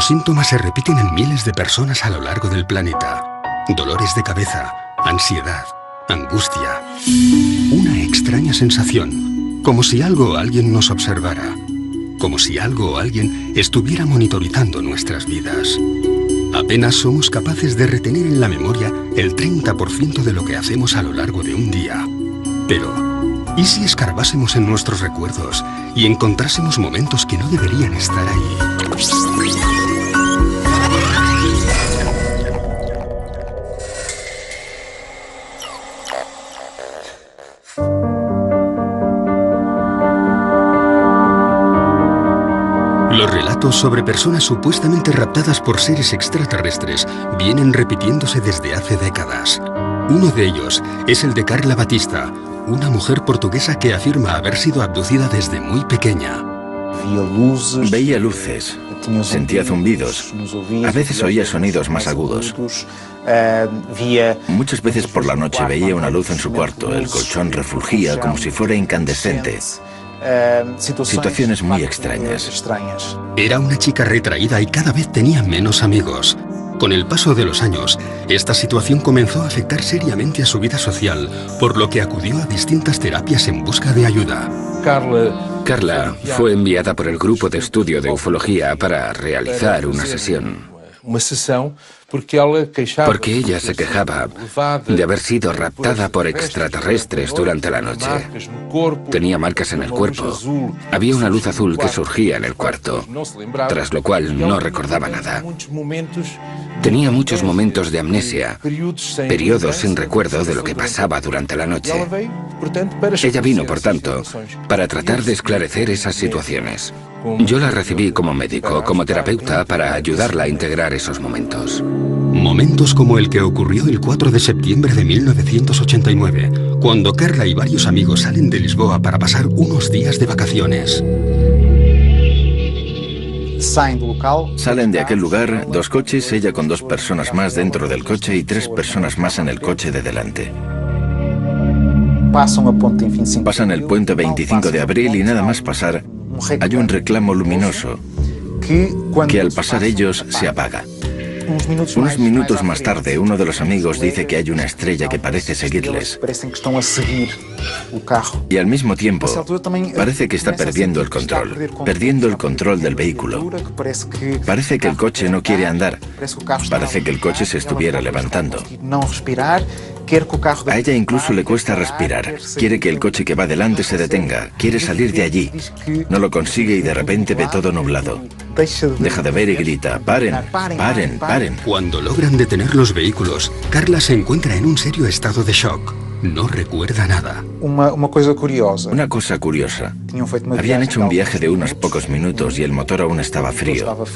Los síntomas se repiten en miles de personas a lo largo del planeta. Dolores de cabeza, ansiedad, angustia. Una extraña sensación, como si algo o alguien nos observara. Como si algo o alguien estuviera monitorizando nuestras vidas. Apenas somos capaces de retener en la memoria el 30% de lo que hacemos a lo largo de un día. Pero, ¿y si escarbásemos en nuestros recuerdos y encontrásemos momentos que no deberían estar ahí? Los relatos sobre personas supuestamente raptadas por seres extraterrestres vienen repitiéndose desde hace décadas. Uno de ellos es el de Carla Batista, una mujer portuguesa que afirma haber sido abducida desde muy pequeña. Veía luces, sentía zumbidos, a veces oía sonidos más agudos. Muchas veces por la noche veía una luz en su cuarto, el colchón refulgía como si fuera incandescente. Situaciones muy extrañas. Era una chica retraída y cada vez tenía menos amigos. Con el paso de los años, esta situación comenzó a afectar seriamente a su vida social, por lo que acudió a distintas terapias en busca de ayuda. Carla fue enviada por el grupo de estudio de ufología para realizar una sesión. Porque ella se quejaba de haber sido raptada por extraterrestres durante la noche. Tenía marcas en el cuerpo. Había una luz azul que surgía en el cuarto, tras lo cual no recordaba nada. Tenía muchos momentos de amnesia, periodos sin recuerdo de lo que pasaba durante la noche. Ella vino, por tanto, para tratar de esclarecer esas situaciones. Yo la recibí como médico, como terapeuta, para ayudarla a integrar esos momentos. Momentos como el que ocurrió el 4 de septiembre de 1989, cuando Carla y varios amigos salen de Lisboa para pasar unos días de vacaciones. Salen de aquel lugar 2 coches, ella con 2 personas más dentro del coche y 3 personas más en el coche de delante. Pasan el puente 25 de abril y nada más pasar, hay un reclamo luminoso que al pasar ellos se apaga. Unos minutos más tarde, uno de los amigos dice que hay una estrella que parece seguirles. Y al mismo tiempo, parece que está perdiendo el control del vehículo. Parece que el coche no quiere andar. Parece que el coche se estuviera levantando. A ella incluso le cuesta respirar. Quiere que el coche que va delante se detenga. Quiere salir de allí. No lo consigue y de repente ve todo nublado. Deja de ver y grita: ¡paren, paren, paren! Cuando logran detener los vehículos, Carla se encuentra en un serio estado de shock. No recuerda nada. Una cosa curiosa. Habían hecho un viaje de unos pocos minutos y el motor aún estaba frío.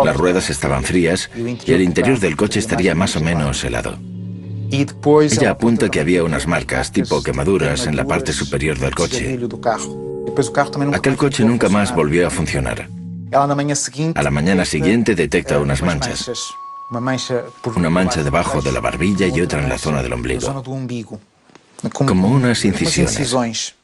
Las ruedas estaban frías y el interior del coche estaría más o menos helado. Ella apunta que había unas marcas, tipo quemaduras, en la parte superior del coche. Aquel coche nunca más volvió a funcionar. A la mañana siguiente detecta unas manchas. Una mancha debajo de la barbilla y otra en la zona del ombligo. Como unas incisiones.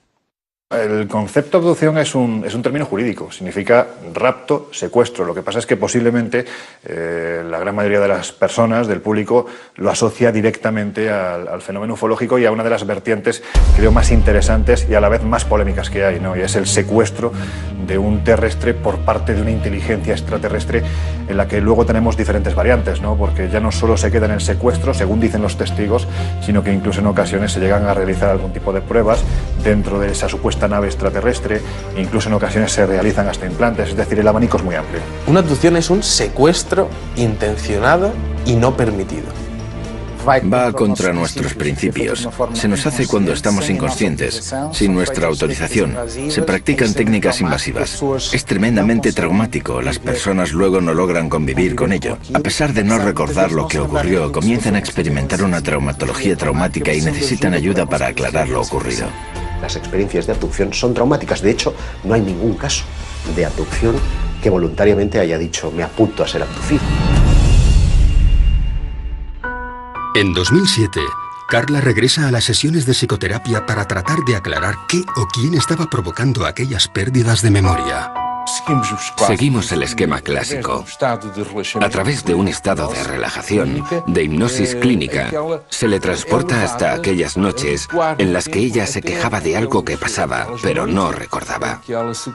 El concepto de abducción es un término jurídico, significa rapto, secuestro. Lo que pasa es que posiblemente la gran mayoría de las personas, del público, lo asocia directamente al fenómeno ufológico y a una de las vertientes, creo, más interesantes y a la vez más polémicas que hay, ¿no? Y es el secuestro de un terrestre por parte de una inteligencia extraterrestre, en la que luego tenemos diferentes variantes, ¿no? Porque ya no solo se queda en el secuestro, según dicen los testigos, sino que incluso en ocasiones se llegan a realizar algún tipo de pruebas dentro de esa supuesta nave extraterrestre, e incluso en ocasiones se realizan hasta implantes, es decir, el abanico es muy amplio. Una abducción es un secuestro intencionado y no permitido. Va contra nuestros principios. Se nos hace cuando estamos inconscientes, sin nuestra autorización. Se practican técnicas invasivas. Es tremendamente traumático. Las personas luego no logran convivir con ello. A pesar de no recordar lo que ocurrió, comienzan a experimentar una traumatología traumática y necesitan ayuda para aclarar lo ocurrido. Las experiencias de abducción son traumáticas. De hecho, no hay ningún caso de abducción que voluntariamente haya dicho: me apunto a ser abducido. En 2007, Carla regresa a las sesiones de psicoterapia para tratar de aclarar qué o quién estaba provocando aquellas pérdidas de memoria. Seguimos el esquema clásico. A través de un estado de relajación, de hipnosis clínica, se le transporta hasta aquellas noches en las que ella se quejaba de algo que pasaba, pero no recordaba.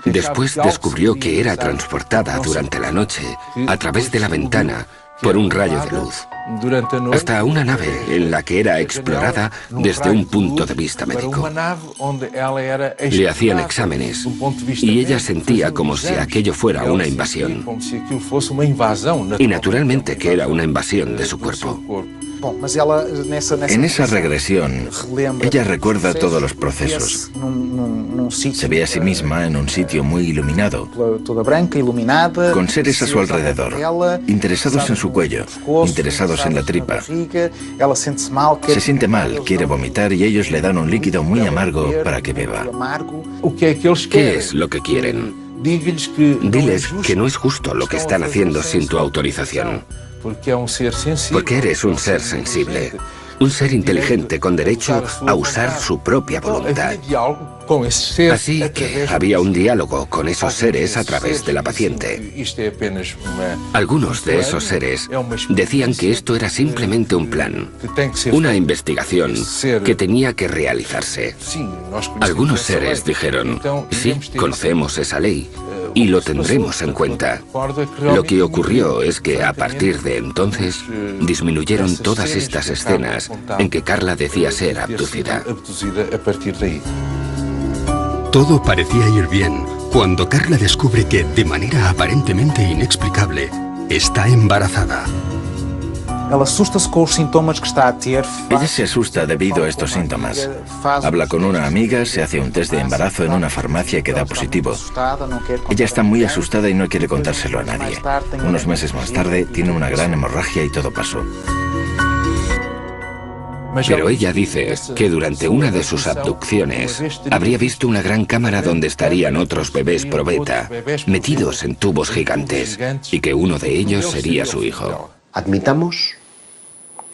Después descubrió que era transportada durante la noche, a través de la ventana, por un rayo de luz, hasta una nave en la que era explorada desde un punto de vista médico. Le hacían exámenes y ella sentía como si aquello fuera una invasión. Y naturalmente que era una invasión de su cuerpo. En esa regresión, ella recuerda todos los procesos. Se ve a sí misma en un sitio muy iluminado, con seres a su alrededor, interesados en su cuello, interesados en la tripa. Se siente mal, quiere vomitar y ellos le dan un líquido muy amargo para que beba. ¿Qué es lo que quieren? Diles que no es justo lo que están haciendo sin tu autorización. Porque eres un ser sensible, un ser inteligente con derecho a usar su propia voluntad. Así que había un diálogo con esos seres a través de la paciente. Algunos de esos seres decían que esto era simplemente un plan, una investigación que tenía que realizarse. Algunos seres dijeron, sí, conocemos esa ley y lo tendremos en cuenta. Lo que ocurrió es que a partir de entonces disminuyeron todas estas escenas en que Carla decía ser abducida. Todo parecía ir bien cuando Carla descubre que, de manera aparentemente inexplicable, está embarazada. Ella se asusta debido a estos síntomas. Habla con una amiga, se hace un test de embarazo en una farmacia que da positivo. Ella está muy asustada y no quiere contárselo a nadie. Unos meses más tarde tiene una gran hemorragia y todo pasó. Pero ella dice que durante una de sus abducciones habría visto una gran cámara donde estarían otros bebés probeta, metidos en tubos gigantes, y que uno de ellos sería su hijo. Admitamos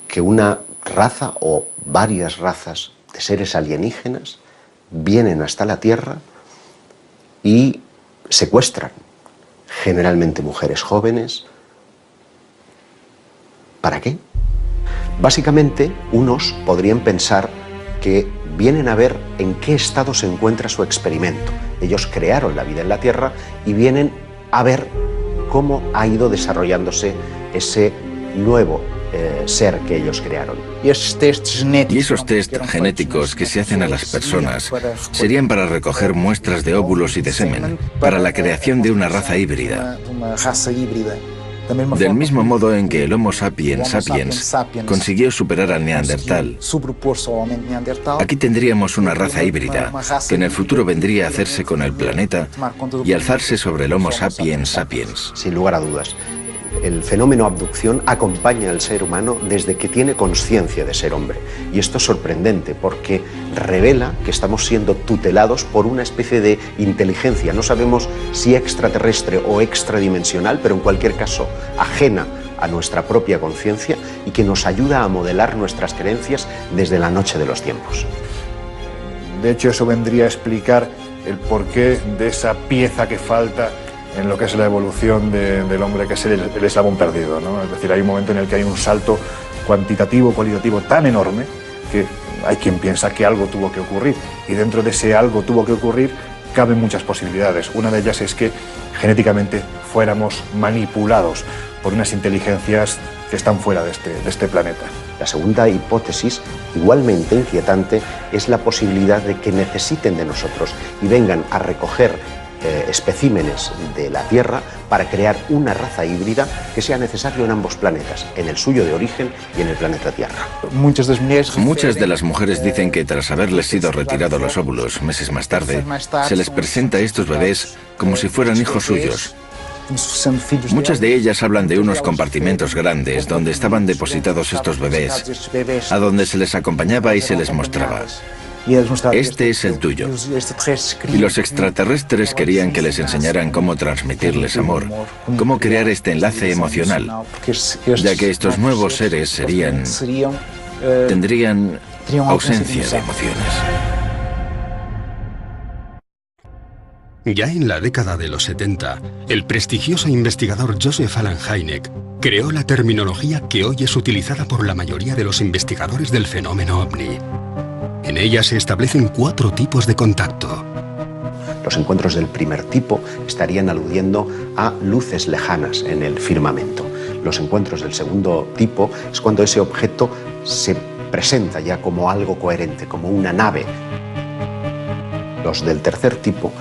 que una raza o varias razas de seres alienígenas vienen hasta la Tierra y secuestran generalmente mujeres jóvenes. ¿Para qué? Básicamente, unos podrían pensar que vienen a ver en qué estado se encuentra su experimento. Ellos crearon la vida en la Tierra y vienen a ver cómo ha ido desarrollándose ese nuevo ser que ellos crearon. Y esos test genéticos que se hacen a las personas serían para recoger muestras de óvulos y de semen, para la creación de una raza híbrida. Del mismo modo en que el Homo sapiens sapiens consiguió superar al Neandertal, aquí tendríamos una raza híbrida que en el futuro vendría a hacerse con el planeta y alzarse sobre el Homo sapiens sapiens. Sin lugar a dudas. El fenómeno abducción acompaña al ser humano desde que tiene conciencia de ser hombre. Y esto es sorprendente porque revela que estamos siendo tutelados por una especie de inteligencia. No sabemos si extraterrestre o extradimensional, pero en cualquier caso ajena a nuestra propia conciencia y que nos ayuda a modelar nuestras creencias desde la noche de los tiempos. De hecho, eso vendría a explicar el porqué de esa pieza que falta en lo que es la evolución del hombre, que es el eslabón perdido, ¿no? Es decir, hay un momento en el que hay un salto cuantitativo, cualitativo tan enorme que hay quien piensa que algo tuvo que ocurrir, y dentro de ese algo tuvo que ocurrir caben muchas posibilidades. Una de ellas es que genéticamente fuéramos manipulados por unas inteligencias que están fuera de este planeta. La segunda hipótesis, igualmente inquietante, es la posibilidad de que necesiten de nosotros y vengan a recoger especímenes de la Tierra para crear una raza híbrida que sea necesario en ambos planetas, en el suyo de origen y en el planeta Tierra. Muchas de las mujeres dicen que tras haberles sido retirados los óvulos meses más tarde, se les presenta a estos bebés como si fueran hijos suyos. Muchas de ellas hablan de unos compartimentos grandes donde estaban depositados estos bebés, a donde se les acompañaba y se les mostraba. Este es el tuyo. Y los extraterrestres querían que les enseñaran cómo transmitirles amor, cómo crear este enlace emocional, ya que estos nuevos seres tendrían ausencia de emociones. Ya en la década de los 70, el prestigioso investigador Joseph Allen Hynek creó la terminología que hoy es utilizada por la mayoría de los investigadores del fenómeno ovni. En ella se establecen 4 tipos de contacto. Los encuentros del primer tipo estarían aludiendo a luces lejanas en el firmamento. Los encuentros del segundo tipo es cuando ese objeto se presenta ya como algo coherente, como una nave. Los del tercer tipo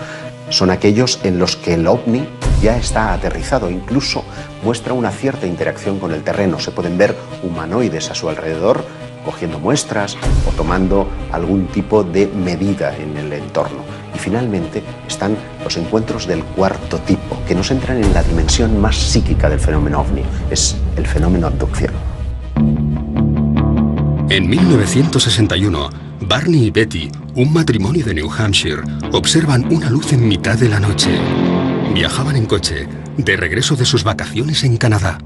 son aquellos en los que el ovni ya está aterrizado, incluso muestra una cierta interacción con el terreno. Se pueden ver humanoides a su alrededor, cogiendo muestras o tomando algún tipo de medida en el entorno. Y finalmente están los encuentros del cuarto tipo, que nos entran en la dimensión más psíquica del fenómeno ovni, es el fenómeno abducción. En 1961, Barney y Betty, un matrimonio de New Hampshire, observan una luz en mitad de la noche. Viajaban en coche, de regreso de sus vacaciones en Canadá.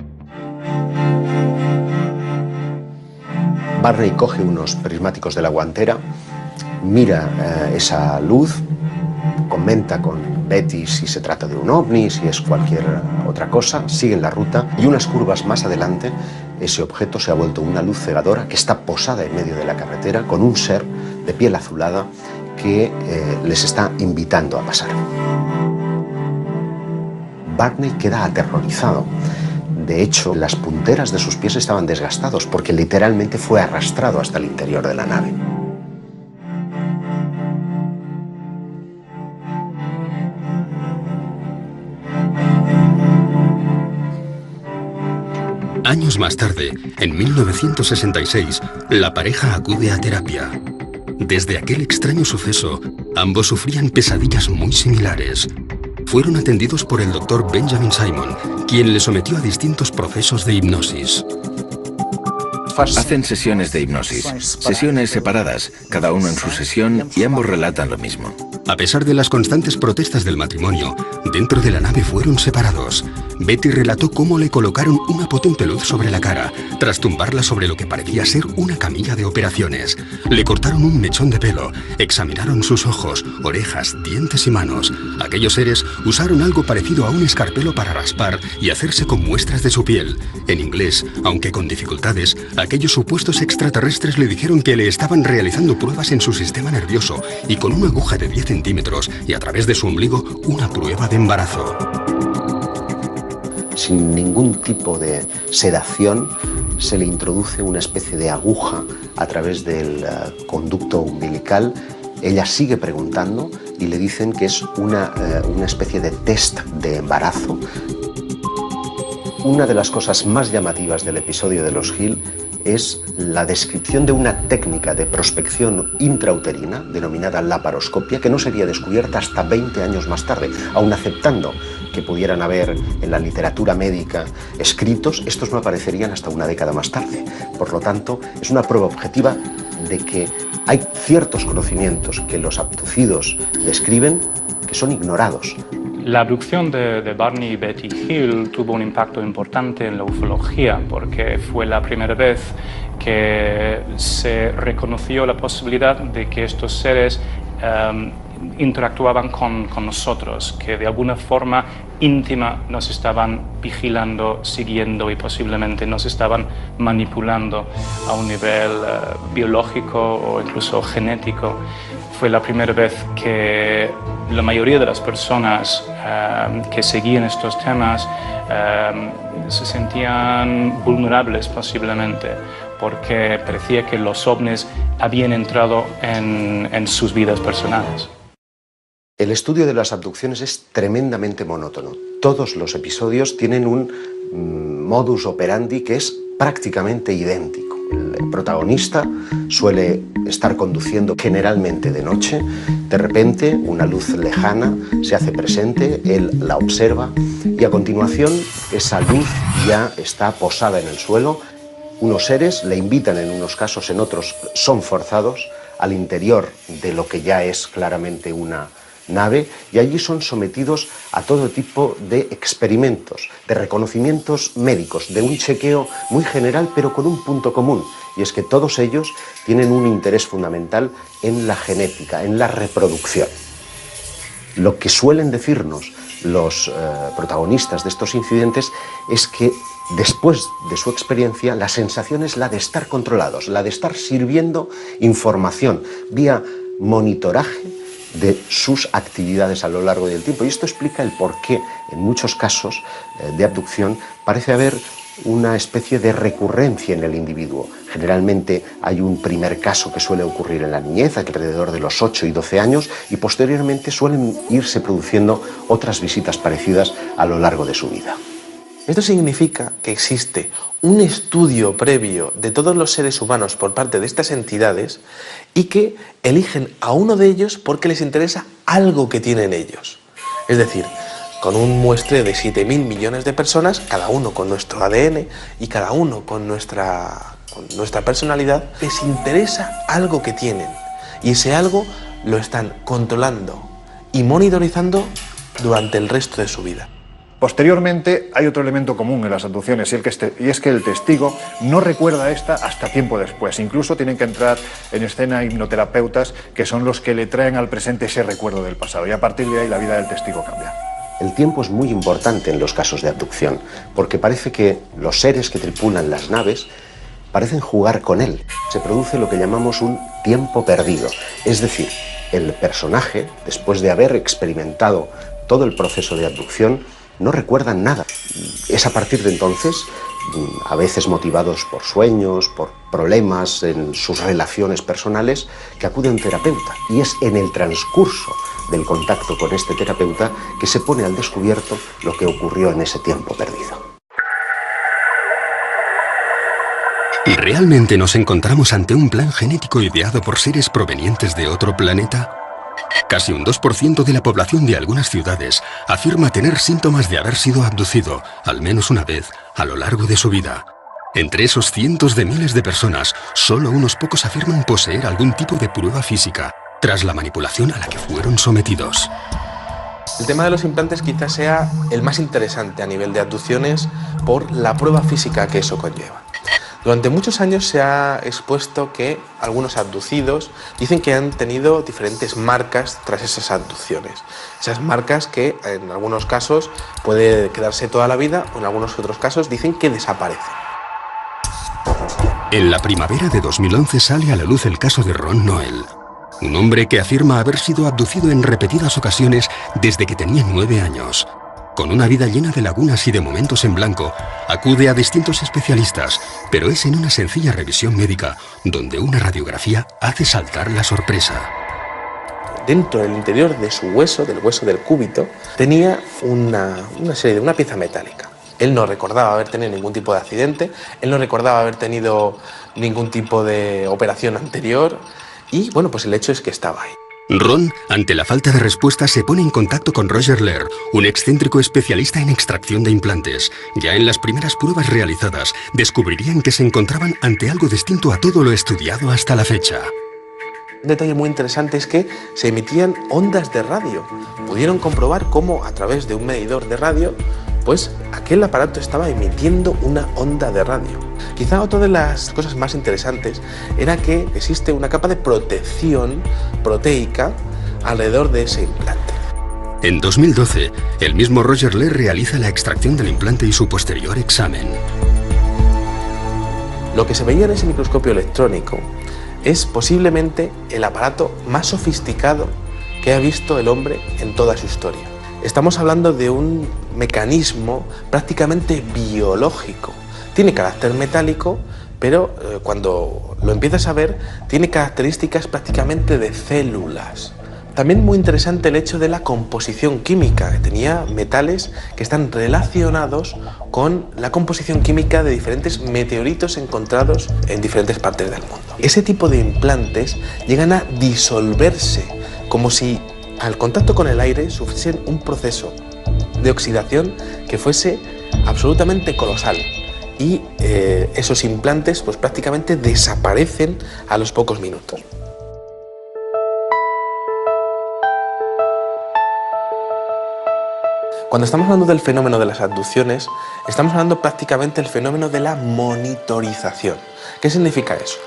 Barney coge unos prismáticos de la guantera, mira esa luz, comenta con Betty si se trata de un ovni, si es cualquier otra cosa, siguen la ruta y unas curvas más adelante ese objeto se ha vuelto una luz cegadora que está posada en medio de la carretera con un ser de piel azulada que les está invitando a pasar. Barney queda aterrorizado. De hecho, las punteras de sus pies estaban desgastados porque literalmente fue arrastrado hasta el interior de la nave. Años más tarde, en 1966, la pareja acude a terapia. Desde aquel extraño suceso, ambos sufrían pesadillas muy similares. Fueron atendidos por el Dr. Benjamin Simon, quien les sometió a distintos procesos de hipnosis. Hacen sesiones de hipnosis, sesiones separadas, cada uno en su sesión y ambos relatan lo mismo. A pesar de las constantes protestas del matrimonio, dentro de la nave fueron separados. Betty relató cómo le colocaron una potente luz sobre la cara, tras tumbarla sobre lo que parecía ser una camilla de operaciones. Le cortaron un mechón de pelo, examinaron sus ojos, orejas, dientes y manos. Aquellos seres usaron algo parecido a un escarpelo para raspar y hacerse con muestras de su piel. En inglés, aunque con dificultades, aquellos supuestos extraterrestres le dijeron que le estaban realizando pruebas en su sistema nervioso y con una aguja de 10 centímetros y a través de su ombligo una prueba de embarazo. Sin ningún tipo de sedación, se le introduce una especie de aguja a través del conducto umbilical. Ella sigue preguntando y le dicen que es una especie de test de embarazo. Una de las cosas más llamativas del episodio de los Hill es la descripción de una técnica de prospección intrauterina denominada laparoscopia que no sería descubierta hasta 20 años más tarde, aun aceptando que pudieran haber en la literatura médica escritos, estos no aparecerían hasta una década más tarde. Por lo tanto, es una prueba objetiva de que hay ciertos conocimientos que los abducidos describen que son ignorados. La abducción de Barney y Betty Hill tuvo un impacto importante en la ufología porque fue la primera vez que se reconoció la posibilidad de que estos seres interactuaban con nosotros, que de alguna forma íntima nos estaban vigilando, siguiendo y posiblemente nos estaban manipulando a un nivel biológico o incluso genético. Fue la primera vez que la mayoría de las personas que seguían estos temas se sentían vulnerables posiblemente, porque parecía que los ovnis habían entrado en sus vidas personales. El estudio de las abducciones es tremendamente monótono. Todos los episodios tienen un modus operandi que es prácticamente idéntico. El protagonista suele estar conduciendo generalmente de noche. De repente, una luz lejana se hace presente, él la observa y a continuación esa luz ya está posada en el suelo. Unos seres le invitan en unos casos, en otros son forzados al interior de lo que ya es claramente una nave y allí son sometidos a todo tipo de experimentos, de reconocimientos médicos, de un chequeo muy general pero con un punto común, y es que todos ellos tienen un interés fundamental en la genética, en la reproducción. Lo que suelen decirnos los protagonistas de estos incidentes es que después de su experiencia la sensación es la de estar controlados, la de estar sirviendo información vía monitoraje de sus actividades a lo largo del tiempo. Y esto explica el por qué en muchos casos de abducción parece haber una especie de recurrencia en el individuo. Generalmente hay un primer caso que suele ocurrir en la niñez, alrededor de los 8 y 12 años, y posteriormente suelen irse produciendo otras visitas parecidas a lo largo de su vida. Esto significa que existe un estudio previo de todos los seres humanos por parte de estas entidades y que eligen a uno de ellos porque les interesa algo que tienen ellos. Es decir, con un muestreo de 7.000 millones de personas, cada uno con nuestro ADN y cada uno con nuestra personalidad, les interesa algo que tienen y ese algo lo están controlando y monitorizando durante el resto de su vida. Posteriormente hay otro elemento común en las abducciones y es que el testigo no recuerda esta hasta tiempo después. Incluso tienen que entrar en escena hipnoterapeutas que son los que le traen al presente ese recuerdo del pasado y a partir de ahí la vida del testigo cambia. El tiempo es muy importante en los casos de abducción porque parece que los seres que tripulan las naves parecen jugar con él. Se produce lo que llamamos un tiempo perdido. Es decir, el personaje, después de haber experimentado todo el proceso de abducción, no recuerdan nada. Es a partir de entonces, a veces motivados por sueños, por problemas en sus relaciones personales, que acude a un terapeuta. Y es en el transcurso del contacto con este terapeuta que se pone al descubierto lo que ocurrió en ese tiempo perdido. ¿Realmente nos encontramos ante un plan genético ideado por seres provenientes de otro planeta? Casi un 2% de la población de algunas ciudades afirma tener síntomas de haber sido abducido al menos una vez a lo largo de su vida. Entre esos cientos de miles de personas, solo unos pocos afirman poseer algún tipo de prueba física tras la manipulación a la que fueron sometidos. El tema de los implantes quizás sea el más interesante a nivel de abducciones por la prueba física que eso conlleva. Durante muchos años se ha expuesto que algunos abducidos dicen que han tenido diferentes marcas tras esas abducciones. Esas marcas que en algunos casos puede quedarse toda la vida o en algunos otros casos dicen que desaparecen. En la primavera de 2011 sale a la luz el caso de Ron Noel, un hombre que afirma haber sido abducido en repetidas ocasiones desde que tenía 9 años. Con una vida llena de lagunas y de momentos en blanco, acude a distintos especialistas, pero es en una sencilla revisión médica donde una radiografía hace saltar la sorpresa. Dentro del interior de su hueso, del hueso del cúbito, tenía una pieza metálica. Él no recordaba haber tenido ningún tipo de accidente, él no recordaba haber tenido ningún tipo de operación anterior y, bueno, pues el hecho es que estaba ahí. Ron, ante la falta de respuesta, se pone en contacto con Roger Lehr, un excéntrico especialista en extracción de implantes. Ya en las primeras pruebas realizadas, descubrirían que se encontraban ante algo distinto a todo lo estudiado hasta la fecha. Un detalle muy interesante es que se emitían ondas de radio. Pudieron comprobar cómo a través de un medidor de radio, pues aquel aparato estaba emitiendo una onda de radio. Quizá otra de las cosas más interesantes era que existe una capa de protección proteica alrededor de ese implante. En 2012, el mismo Roger Lehr realiza la extracción del implante y su posterior examen. Lo que se veía en ese microscopio electrónico es posiblemente el aparato más sofisticado que ha visto el hombre en toda su historia. Estamos hablando de un mecanismo prácticamente biológico. Tiene carácter metálico, pero cuando lo empiezas a ver, tiene características prácticamente de células. También muy interesante el hecho de la composición química, que tenía metales que están relacionados con la composición química de diferentes meteoritos encontrados en diferentes partes del mundo. Ese tipo de implantes llegan a disolverse, como si al contacto con el aire sufriesen un proceso de oxidación que fuese absolutamente colosal. Y esos implantes pues prácticamente desaparecen a los pocos minutos. Cuando estamos hablando del fenómeno de las abducciones, estamos hablando prácticamente del fenómeno de la monitorización. ¿Qué significa eso?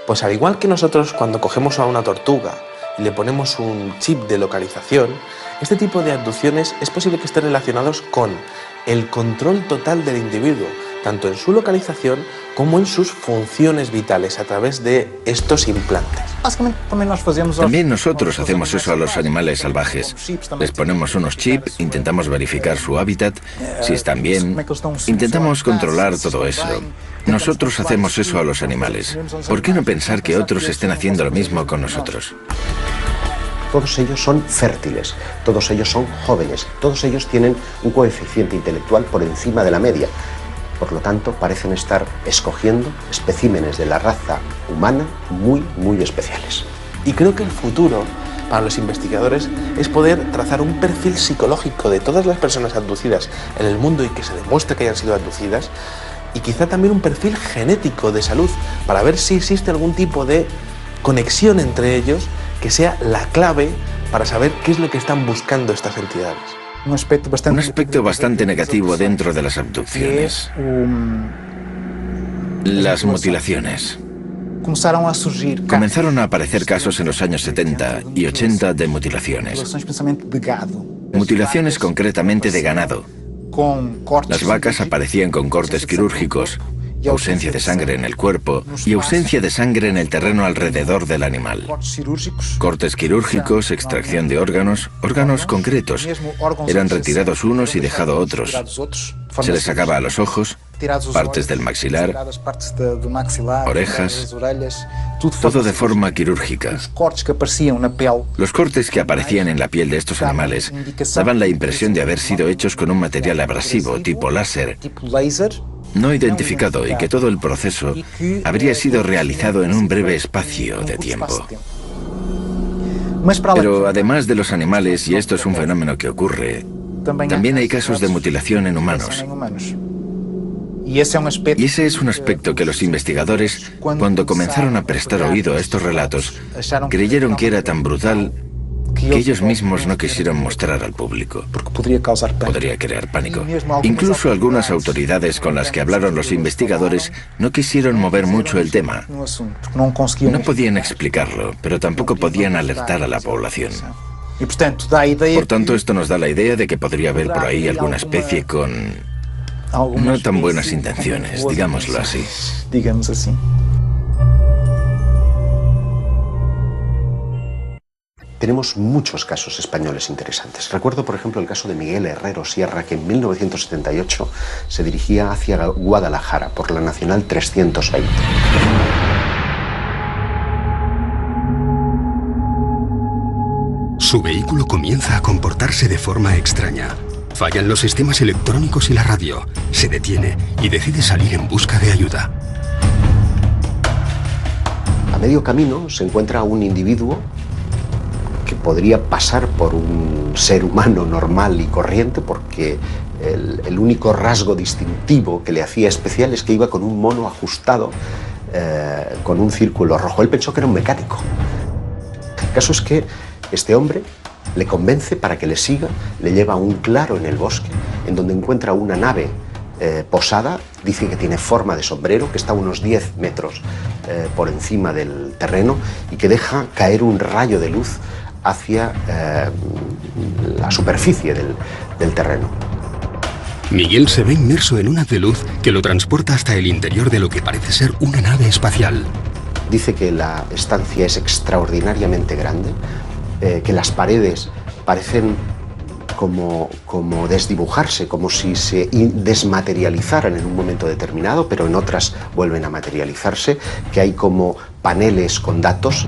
Pues al igual que nosotros cuando cogemos a una tortuga y le ponemos un chip de localización, este tipo de abducciones es posible que estén relacionados con el control total del individuo, tanto en su localización como en sus funciones vitales a través de estos implantes. También nosotros hacemos eso a los animales salvajes. Les ponemos unos chips, intentamos verificar su hábitat, si están bien, intentamos controlar todo eso. Nosotros hacemos eso a los animales. ¿Por qué no pensar que otros estén haciendo lo mismo con nosotros? Todos ellos son fértiles, todos ellos son jóvenes, todos ellos tienen un coeficiente intelectual por encima de la media. Por lo tanto, parecen estar escogiendo especímenes de la raza humana muy especiales. Y creo que el futuro para los investigadores es poder trazar un perfil psicológico de todas las personas abducidas en el mundo y que se demuestre que hayan sido abducidas, y quizá también un perfil genético de salud para ver si existe algún tipo de conexión entre ellos que sea la clave para saber qué es lo que están buscando estas entidades. Un aspecto bastante negativo dentro de las abducciones. Las mutilaciones. Comenzaron a aparecer casos en los años 70 y 80 de mutilaciones. Mutilaciones concretamente de ganado. Las vacas aparecían con cortes quirúrgicos, ausencia de sangre en el cuerpo y ausencia de sangre en el terreno alrededor del animal. Cortes quirúrgicos, extracción de órganos concretos. Eran retirados unos y dejados otros. Se les sacaba a los ojos, partes del maxilar, orejas, todo de forma quirúrgica. Los cortes que aparecían en la piel de estos animales daban la impresión de haber sido hechos con un material abrasivo tipo láser, no identificado, y que todo el proceso habría sido realizado en un breve espacio de tiempo. Pero además de los animales, y esto es un fenómeno que ocurre, también hay casos de mutilación en humanos. Y ese es un aspecto que los investigadores, cuando comenzaron a prestar oído a estos relatos, creyeron que era tan brutal que ellos mismos no quisieron mostrar al público. Podría crear pánico. Incluso algunas autoridades con las que hablaron los investigadores no quisieron mover mucho el tema. No podían explicarlo, pero tampoco podían alertar a la población. Por tanto, esto nos da la idea de que podría haber por ahí alguna especie con no tan buenas intenciones, digámoslo así. Tenemos muchos casos españoles interesantes. Recuerdo, por ejemplo, el caso de Miguel Herrero Sierra, que en 1978 se dirigía hacia Guadalajara por la Nacional 320. Su vehículo comienza a comportarse de forma extraña. Fallan los sistemas electrónicos y la radio. Se detiene y decide salir en busca de ayuda. A medio camino se encuentra un individuo que podría pasar por un ser humano normal y corriente, porque el único rasgo distintivo que le hacía especial es que iba con un mono ajustado con un círculo rojo. Él pensó que era un mecánico. El caso es que este hombre le convence para que le siga, le lleva a un claro en el bosque, en donde encuentra una nave posada. Dice que tiene forma de sombrero, que está a unos 10 metros por encima del terreno y que deja caer un rayo de luz hacia la superficie del terreno. Miguel se ve inmerso en un haz de luz que lo transporta hasta el interior de lo que parece ser una nave espacial. Dice que la estancia es extraordinariamente grande, que las paredes parecen como desdibujarse, como si se desmaterializaran en un momento determinado, pero en otras vuelven a materializarse, que hay como paneles con datos.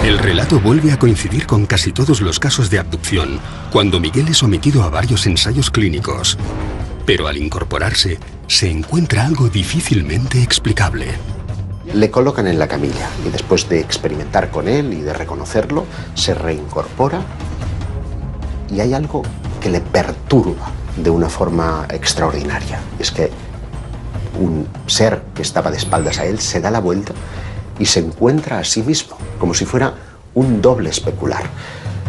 El relato vuelve a coincidir con casi todos los casos de abducción, cuando Miguel es sometido a varios ensayos clínicos. Pero al incorporarse, se encuentra algo difícilmente explicable. Le colocan en la camilla y después de experimentar con él y de reconocerlo, se reincorpora y hay algo que le perturba de una forma extraordinaria. Es que un ser que estaba de espaldas a él se da la vuelta y se encuentra a sí mismo, como si fuera un doble especular.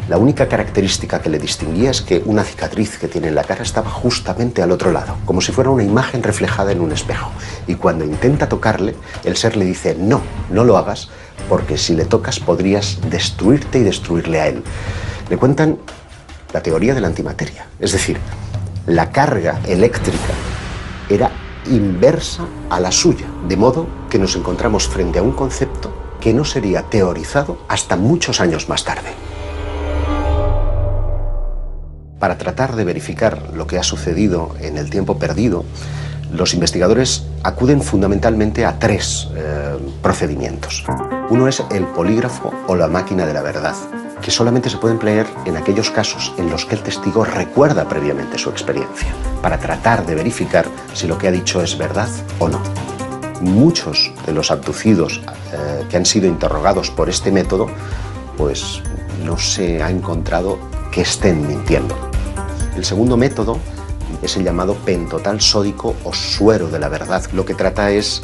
La única característica que le distinguía es que una cicatriz que tiene en la cara estaba justamente al otro lado, como si fuera una imagen reflejada en un espejo. Y cuando intenta tocarle, el ser le dice, no, no lo hagas, porque si le tocas podrías destruirte y destruirle a él. Le cuentan la teoría de la antimateria, es decir, la carga eléctrica era inversa a la suya, de modo que nos encontramos frente a un concepto que no sería teorizado hasta muchos años más tarde. Para tratar de verificar lo que ha sucedido en el tiempo perdido, los investigadores acuden fundamentalmente a tres procedimientos. Uno es el polígrafo o la máquina de la verdad, que solamente se puede emplear en aquellos casos en los que el testigo recuerda previamente su experiencia, para tratar de verificar si lo que ha dicho es verdad o no. Muchos de los abducidos que han sido interrogados por este método, pues no se ha encontrado que estén mintiendo. El segundo método es el llamado pentotal sódico o suero de la verdad. Lo que trata es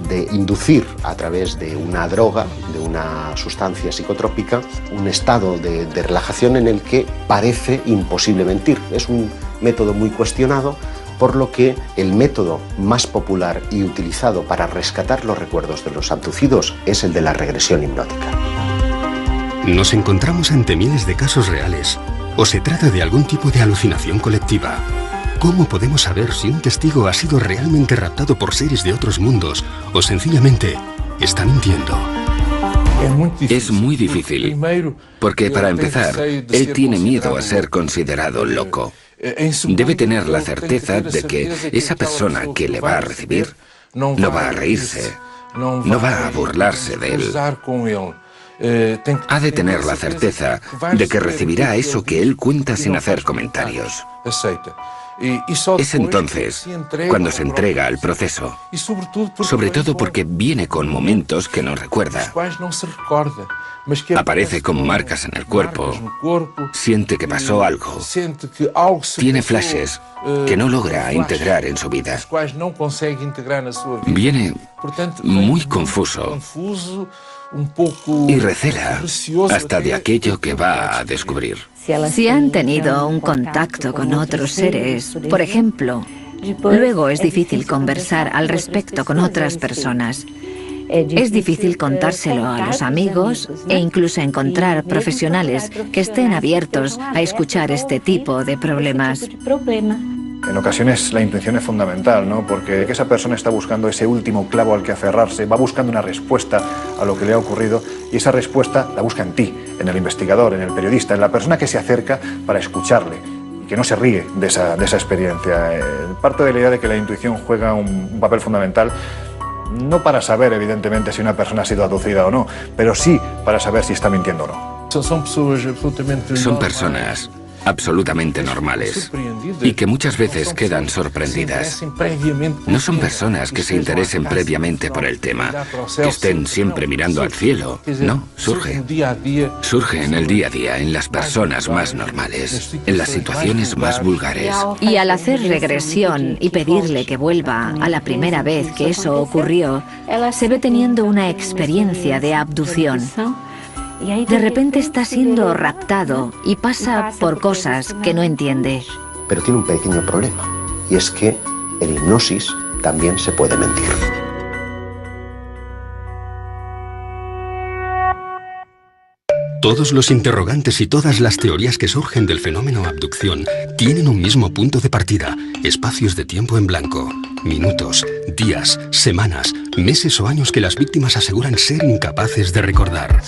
de inducir a través de una droga, de una sustancia psicotrópica, un estado de relajación en el que parece imposible mentir. Es un método muy cuestionado, por lo que el método más popular y utilizado para rescatar los recuerdos de los abducidos es el de la regresión hipnótica. ¿Nos encontramos ante miles de casos reales o se trata de algún tipo de alucinación colectiva? ¿Cómo podemos saber si un testigo ha sido realmente raptado por seres de otros mundos o sencillamente está mintiendo? Es muy difícil, porque para empezar, él tiene miedo a ser considerado loco. Debe tener la certeza de que esa persona que le va a recibir no va a reírse, no va a burlarse de él. Ha de tener la certeza de que recibirá eso que él cuenta sin hacer comentarios. Es entonces cuando se entrega al proceso, sobre todo porque viene con momentos que no recuerda. Aparece con marcas en el cuerpo, siente que pasó algo, tiene flashes que no logra integrar en su vida. Viene muy confuso y recela hasta de aquello que va a descubrir. Si han tenido un contacto con otros seres, por ejemplo, luego es difícil conversar al respecto con otras personas. Es difícil contárselo a los amigos e incluso encontrar profesionales que estén abiertos a escuchar este tipo de problemas. En ocasiones la intuición es fundamental, ¿no? Porque esa persona está buscando ese último clavo al que aferrarse, va buscando una respuesta a lo que le ha ocurrido y esa respuesta la busca en ti, en el investigador, en el periodista, en la persona que se acerca para escucharle y que no se ríe de esa experiencia. Parte de la idea de que la intuición juega un papel fundamental, no para saber, evidentemente, si una persona ha sido abducida o no, pero sí para saber si está mintiendo o no. Son personas absolutamente normales y que muchas veces quedan sorprendidas. No son personas que se interesen previamente por el tema, que estén siempre mirando al cielo. No, surge en el día a día, en las personas más normales, en las situaciones más vulgares. Y al hacer regresión y pedirle que vuelva a la primera vez que eso ocurrió, se ve teniendo una experiencia de abducción. De repente está siendo raptado y pasa por cosas que no entiende. Pero tiene un pequeño problema, y es que en hipnosis también se puede mentir. Todos los interrogantes y todas las teorías que surgen del fenómeno abducción tienen un mismo punto de partida: espacios de tiempo en blanco, minutos, días, semanas, meses o años que las víctimas aseguran ser incapaces de recordar.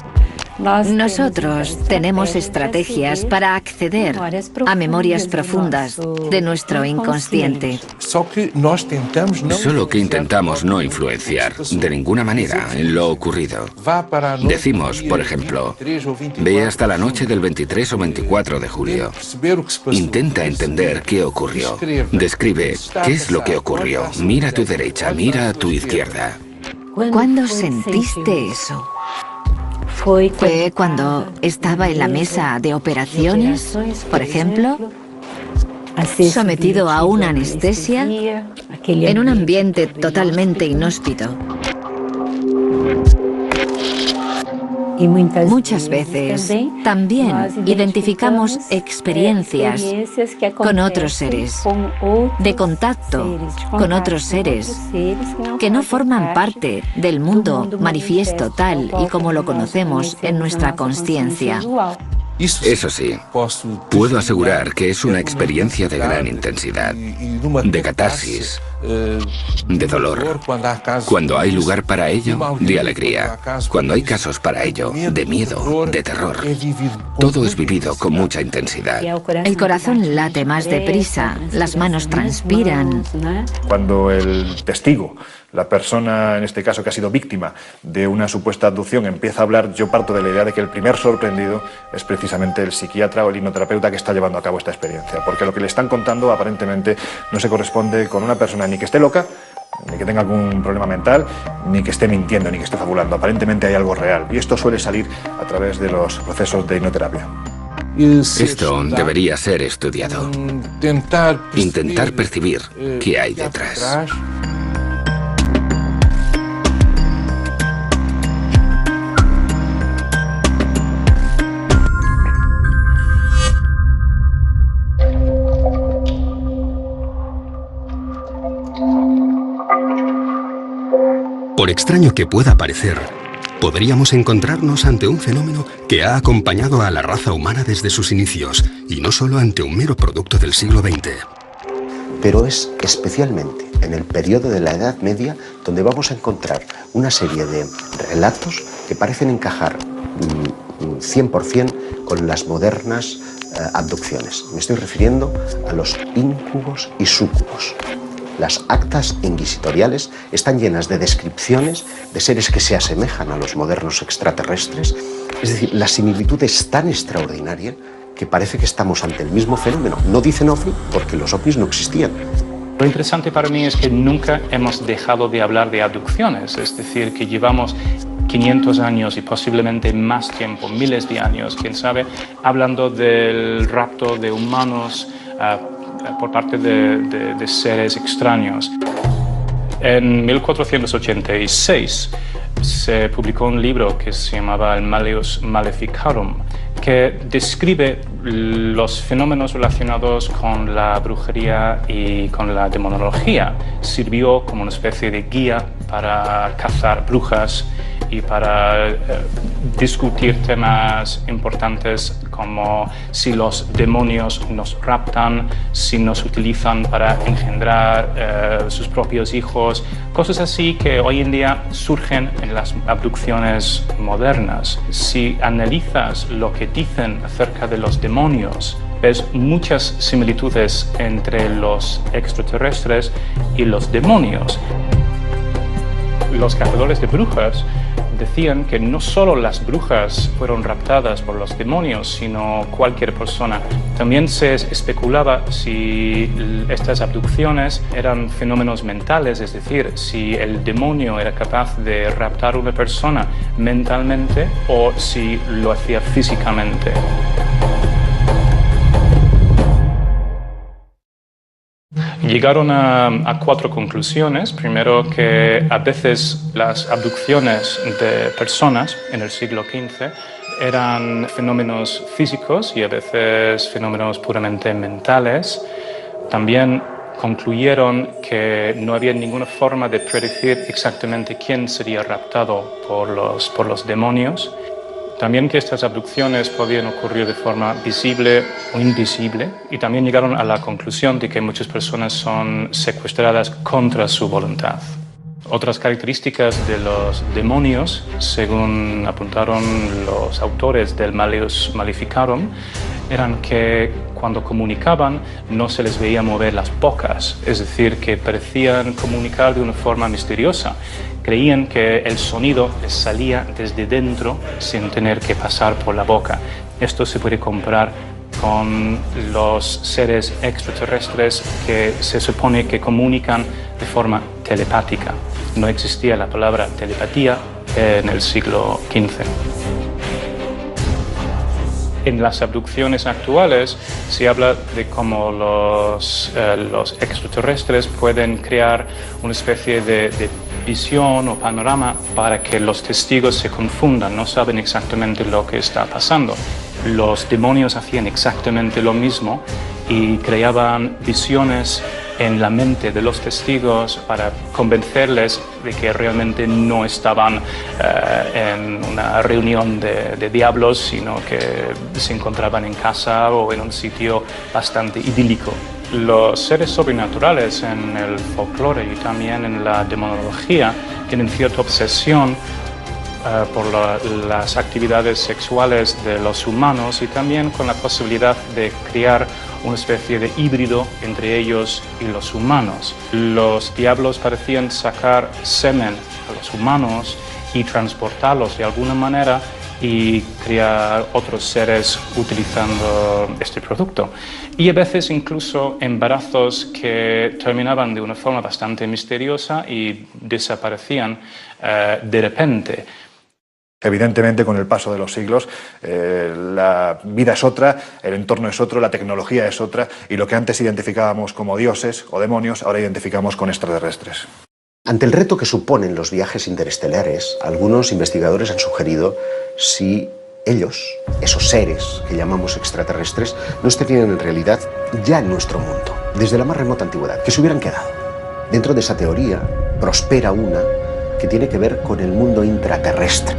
Nosotros tenemos estrategias para acceder a memorias profundas de nuestro inconsciente. Solo que intentamos no influenciar de ninguna manera en lo ocurrido. Decimos, por ejemplo, ve hasta la noche del 23 o 24 de julio. Intenta entender qué ocurrió. Describe qué es lo que ocurrió. Mira a tu derecha, mira a tu izquierda. ¿Cuándo sentiste eso? ¿Fue cuando estaba en la mesa de operaciones, por ejemplo? Sometido a una anestesia, en un ambiente totalmente inhóspito. Muchas veces también identificamos experiencias con otros seres, de contacto con otros seres que no forman parte del mundo manifiesto tal y como lo conocemos en nuestra consciencia. Eso sí, puedo asegurar que es una experiencia de gran intensidad, de catarsis, de dolor. Cuando hay lugar para ello, de alegría. Cuando hay casos para ello, de miedo, de terror. Todo es vivido con mucha intensidad. El corazón late más deprisa, las manos transpiran. Cuando el testigo, la persona en este caso que ha sido víctima de una supuesta abducción, empieza a hablar, yo parto de la idea de que el primer sorprendido es precisamente el psiquiatra o el hipnoterapeuta que está llevando a cabo esta experiencia, porque lo que le están contando aparentemente no se corresponde con una persona ni que esté loca, ni que tenga algún problema mental, ni que esté mintiendo, ni que esté fabulando. Aparentemente hay algo real, y esto suele salir a través de los procesos de hipnoterapia. Esto debería ser estudiado. Intentar percibir qué hay detrás. Por extraño que pueda parecer, podríamos encontrarnos ante un fenómeno que ha acompañado a la raza humana desde sus inicios, y no solo ante un mero producto del siglo XX. Pero es especialmente en el periodo de la Edad Media donde vamos a encontrar una serie de relatos que parecen encajar 100% con las modernas abducciones. Me estoy refiriendo a los íncubos y súcubos. Las actas inquisitoriales están llenas de descripciones de seres que se asemejan a los modernos extraterrestres. Es decir, la similitud es tan extraordinaria que parece que estamos ante el mismo fenómeno. No dicen ovni porque los ovnis no existían. Lo interesante para mí es que nunca hemos dejado de hablar de abducciones, es decir, que llevamos 500 años y posiblemente más tiempo, miles de años, quién sabe, hablando del rapto de humanos por parte de seres extraños. En 1486 se publicó un libro que se llamaba el Malleus Maleficarum, que describe los fenómenos relacionados con la brujería y con la demonología. Sirvió como una especie de guía para cazar brujas y para discutir temas importantes como si los demonios nos raptan, si nos utilizan para engendrar sus propios hijos, cosas así que hoy en día surgen en las abducciones modernas. Si analizas lo que dicen acerca de los demonios, ves muchas similitudes entre los extraterrestres y los demonios. Los cazadores de brujas decían que no solo las brujas fueron raptadas por los demonios, sino cualquier persona. También se especulaba si estas abducciones eran fenómenos mentales, es decir, si el demonio era capaz de raptar a una persona mentalmente o si lo hacía físicamente. Llegaron a 4 conclusiones. Primero, que a veces las abducciones de personas en el siglo XV eran fenómenos físicos y a veces fenómenos puramente mentales. También concluyeron que no había ninguna forma de predecir exactamente quién sería raptado por los demonios. También que estas abducciones podían ocurrir de forma visible o invisible, y también llegaron a la conclusión de que muchas personas son secuestradas contra su voluntad. Otras características de los demonios, según apuntaron los autores del Malleus Maleficarum, eran que cuando comunicaban no se les veía mover las bocas, es decir, que parecían comunicar de una forma misteriosa. Creían que el sonido les salía desde dentro sin tener que pasar por la boca. Esto se puede comparar con los seres extraterrestres que se supone que comunican de forma telepática. No existía la palabra telepatía en el siglo XV. En las abducciones actuales se habla de cómo los extraterrestres pueden crear una especie de visión o panorama para que los testigos se confundan, no saben exactamente lo que está pasando. Los demonios hacían exactamente lo mismo y creaban visiones en la mente de los testigos para convencerles de que realmente no estaban en una reunión de diablos, sino que se encontraban en casa o en un sitio bastante idílico. Los seres sobrenaturales en el folclore y también en la demonología tienen cierta obsesión por las actividades sexuales de los humanos y también con la posibilidad de crear una especie de híbrido entre ellos y los humanos. Los diablos parecían sacar semen a los humanos y transportarlos de alguna manera y crear otros seres utilizando este producto. Y a veces incluso embarazos que terminaban de una forma bastante misteriosa y desaparecían de repente. Evidentemente, con el paso de los siglos, la vida es otra, el entorno es otro, la tecnología es otra, y lo que antes identificábamos como dioses o demonios, ahora identificamos con extraterrestres. Ante el reto que suponen los viajes interestelares, algunos investigadores han sugerido si ellos, esos seres que llamamos extraterrestres, no estarían en realidad ya en nuestro mundo, desde la más remota antigüedad, que se hubieran quedado. Dentro de esa teoría prospera una que tiene que ver con el mundo intraterrestre.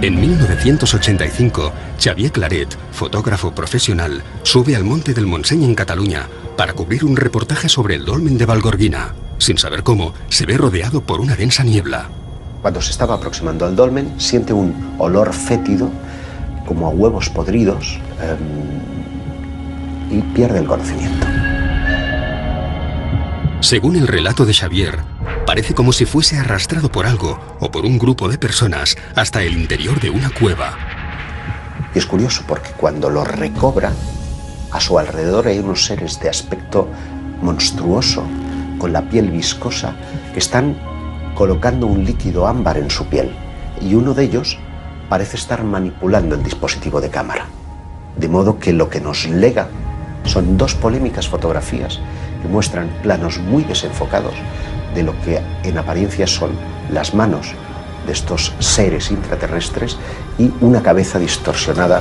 En 1985, Xavier Claret, fotógrafo profesional, sube al Monte del Montseny en Cataluña para cubrir un reportaje sobre el dolmen de Vallgorguina. Sin saber cómo, se ve rodeado por una densa niebla. Cuando se estaba aproximando al dolmen, siente un olor fétido, como a huevos podridos, y pierde el conocimiento. Según el relato de Xavier, parece como si fuese arrastrado por algo o por un grupo de personas hasta el interior de una cueva. Y es curioso porque cuando lo recobra, a su alrededor hay unos seres de aspecto monstruoso, con la piel viscosa, que están colocando un líquido ámbar en su piel. Y uno de ellos parece estar manipulando el dispositivo de cámara. De modo que lo que nos lega son dos polémicas fotografías que muestran planos muy desenfocados de lo que en apariencia son las manos de estos seres intraterrestres y una cabeza distorsionada.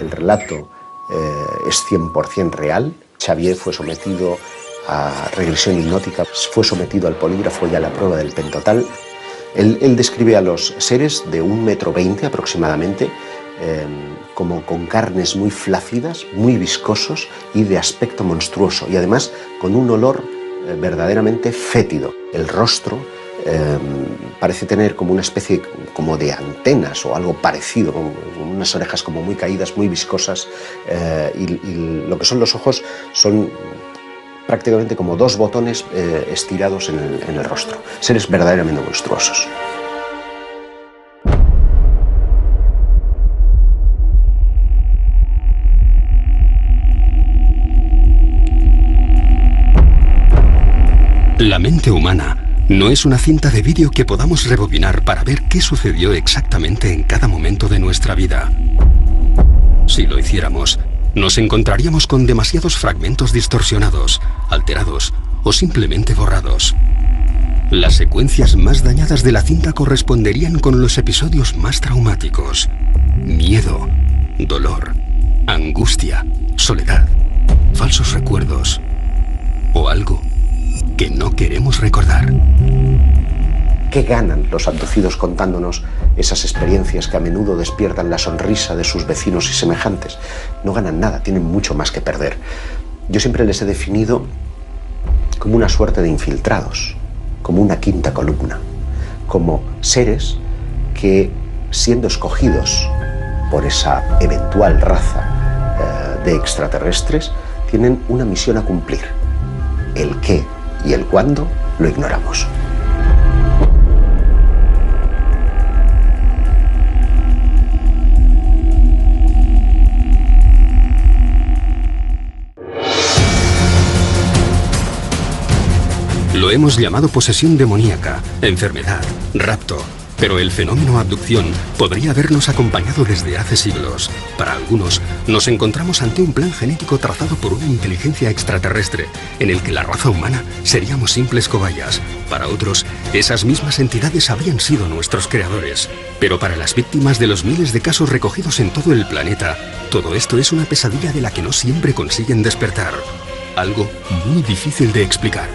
El relato es 100% real. Xavier fue sometido a regresión hipnótica, fue sometido al polígrafo y a la prueba del pentotal. Él describe a los seres de 1,20 m aproximadamente, como con carnes muy flácidas, muy viscosos y de aspecto monstruoso, y además con un olor verdaderamente fétido. El rostro parece tener como una especie como de antenas o algo parecido, con unas orejas como muy caídas, muy viscosas, y lo que son los ojos son prácticamente como dos botones estirados en el rostro. Seres verdaderamente monstruosos. La mente humana no es una cinta de vídeo que podamos rebobinar para ver qué sucedió exactamente en cada momento de nuestra vida. Si lo hiciéramos, nos encontraríamos con demasiados fragmentos distorsionados, alterados o simplemente borrados. Las secuencias más dañadas de la cinta corresponderían con los episodios más traumáticos: miedo, dolor, angustia, soledad, falsos recuerdos o algo que no queremos recordar. ¿Qué ganan los abducidos contándonos esas experiencias que a menudo despiertan la sonrisa de sus vecinos y semejantes? No ganan nada, tienen mucho más que perder. Yo siempre les he definido como una suerte de infiltrados, como una quinta columna, como seres que, siendo escogidos por esa eventual raza de extraterrestres, tienen una misión a cumplir. El qué y el cuándo lo ignoramos. Lo hemos llamado posesión demoníaca, enfermedad, rapto, Pero el fenómeno abducción podría habernos acompañado desde hace siglos. Para algunos, nos encontramos ante un plan genético trazado por una inteligencia extraterrestre, en el que la raza humana seríamos simples cobayas. Para otros, esas mismas entidades habrían sido nuestros creadores. Pero para las víctimas de los miles de casos recogidos en todo el planeta, todo esto es una pesadilla de la que no siempre consiguen despertar. Algo muy difícil de explicar.